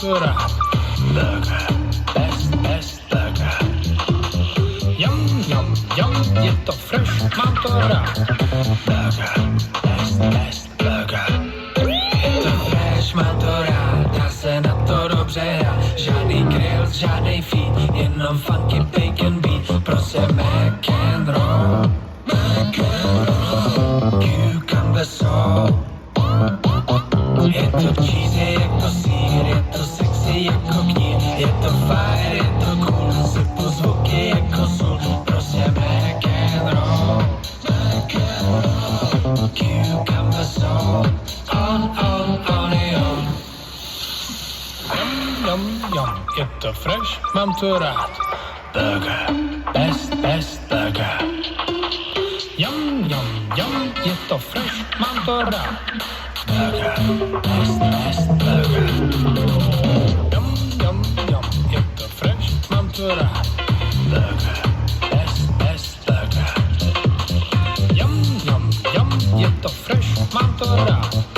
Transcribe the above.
to rád. Burger, best burger. Yum, yum, yum, je to fresh, mám to rád. Burger, best burger. Je to fresh, mám to rád, dá se na to dobře hrát. Žádný grill, žádnej feed, jenom funky bacon beat. Prostě mac and roll, cucumber sauce. Je to cheesy jako sír, je to sexy jako knír. Je to fire, je to cool, sypu zvuky jako sůl. Prostě mac and roll, cucumber sauce. On i on. Yum, yum, je to fresh, mám to rád. Burger, best burger. Yum, je to fresh, mám to rád. Burger, best burger. Yum, je to fresh, mám to rád. Burger, best burger. Yum, je to fresh, mám to rád.